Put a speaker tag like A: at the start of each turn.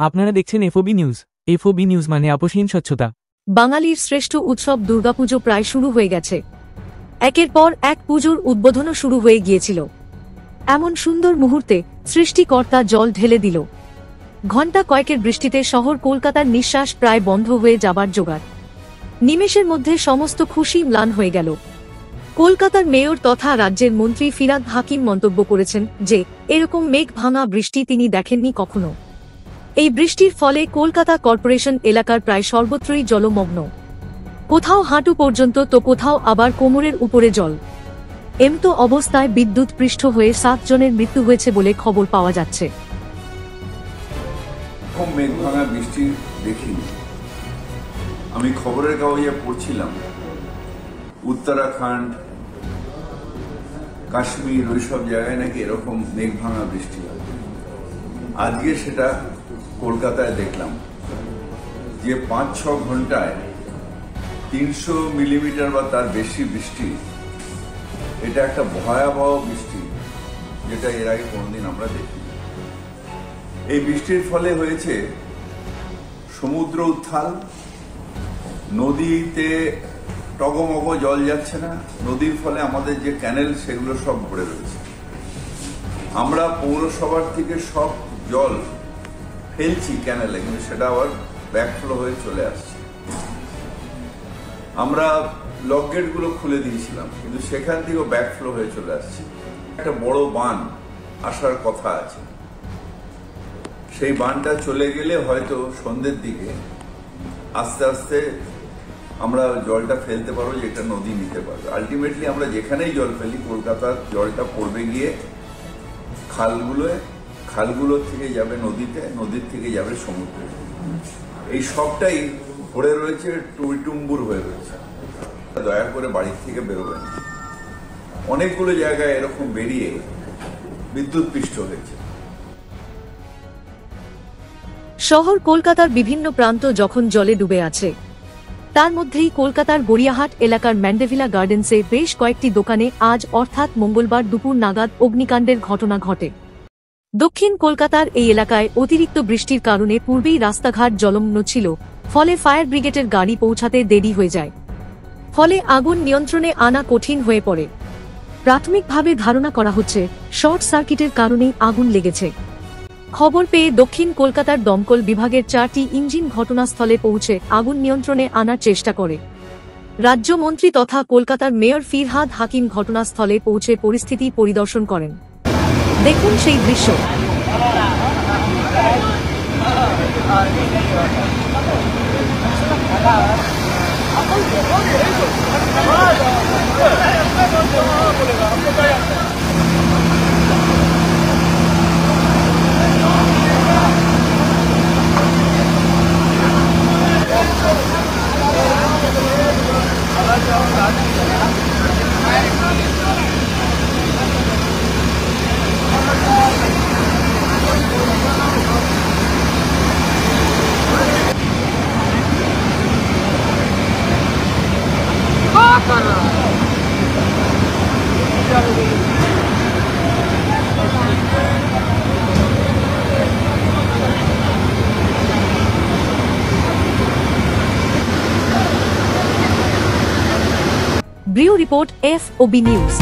A: আপনারা দেখছেন FOB news. FOB news মানে আপোষহীন স্বচ্ছতা।
B: বাঙালির শ্রেষ্ঠ উৎসব দুর্গাপুজো প্রায় শুরু হয়ে গেছে। একের পর এক পুজোর উদ্বোধনও শুরু হয়ে গিয়েছিল। এমন সুন্দর মুহূর্তে সৃষ্টিকর্তা জল ঢেলে দিল। ঘণ্টা কয়েকের বৃষ্টিতে শহর কলকাতার নিঃশ্বাস প্রায় বন্ধ হয়ে যাবার জোগাড়। নিমেষের মধ্যে সমস্ত খুশি ম্লান হয়ে গেল। কলকাতার মেয়র তথা রাজ্যের মন্ত্রী ফিরহাদ হাকিম মন্তব্য করেছেন যে এরকম মেঘ ভাঙা বৃষ্টি তিনি দেখেননি কখনো। এই বৃষ্টির ফলে কলকাতা কর্পোরেশন এলাকার প্রায় সর্বত্রই জলমগ্ন, কোথাও হাঁটু পর্যন্ত তো কোথাও আবার কোমরের উপরে জল। এমতো অবস্থায় বিদ্যুৎ পৃষ্ঠ হয়ে 7 জনের মৃত্যু হয়েছে বলে খবর পাওয়া যাচ্ছে।
C: মেঘ ভাঙা বৃষ্টি দেখিনি। আমি খবরের কাগজে পড়ছিলাম উত্তরাখণ্ড, কাশ্মীর, ওইসব জায়গায় নাকি এরকম মেঘ ভাঙা বৃষ্টি হয়। আজকে সেটা কলকাতায় দেখলাম যে 5-6 ঘন্টায় 300 মিলিমিটার বা তার বেশি বৃষ্টি। এটা একটা ভয়াবহ বৃষ্টি, যেটা এর আগে কোনোদিন আমরা দেখি। এই বৃষ্টির ফলে হয়েছে সমুদ্র উত্থাল, নদীতে টগমগ জল যাচ্ছে না। নদীর ফলে আমাদের যে ক্যানেল সেগুলো সব ভরে রয়েছে। আমরা পৌরসভার থেকে সব জল ফেলছি ক্যানেলে, কিন্তু সেটা আবার ব্যাকফ্লো হয়ে চলে আসছে। আমরা লক গেটগুলো খুলে দিয়েছিলাম, কিন্তু সেখান থেকেও ব্যাকফ্লো হয়ে চলে আসছে। একটা বড় বান আসার কথা আছে, সেই বানটা চলে গেলে হয়তো সন্ধ্যের দিকে আস্তে আস্তে আমরা জলটা ফেলতে পারবো, যেটা নদী নিতে পারবে। আলটিমেটলি আমরা যেখানেই জল ফেলি, কলকাতার জলটা পড়বে গিয়ে খালগুলো থেকে যাবে নদীতে, নদীর থেকে যাবে সমুদ্রে। এই সবটাই ভরে রয়েছে, টুইটুম্বুর হয়ে রয়েছে। দয়া করে বাড়ির থেকে বেরোবেন। অনেকগুলো জায়গায় এরকম বেরিয়ে বিদ্যুৎ পৃষ্ঠ হয়েছে।
B: শহর কলকাতার বিভিন্ন প্রান্ত যখন জলে ডুবে আছে, তার মধ্যেই কলকাতার গড়িয়াহাট এলাকার ম্যান্ডেভিলা গার্ডেন্সে বেশ কয়েকটি দোকানে আজ অর্থাৎ মঙ্গলবার দুপুর নাগাদ অগ্নিকাণ্ডের ঘটনা ঘটে। দক্ষিণ কলকাতার এই এলাকায় অতিরিক্ত বৃষ্টির কারণে পূর্বেই রাস্তাঘাট জলমগ্ন ছিল, ফলে ফায়ার ব্রিগেডের গাড়ি পৌঁছাতে দেরি হয়ে যায়। ফলে আগুন নিয়ন্ত্রণে আনা কঠিন হয়ে পড়ে। প্রাথমিকভাবে ধারণা করা হচ্ছে শর্ট সার্কিটের কারণেই আগুন লেগেছে। খবর পেয়ে দক্ষিণ কলকাতার দমকল বিভাগের 4টি ইঞ্জিন ঘটনাস্থলে পৌঁছে আগুন নিয়ন্ত্রণে আনার চেষ্টা করে। রাজ্যমন্ত্রী তথা কলকাতার মেয়র ফিরহাদ হাকিম ঘটনাস্থলে পৌঁছে পরিস্থিতি পরিদর্শন করেন। দেখুন সেই দৃশ্য। Bureau Report, FOB News।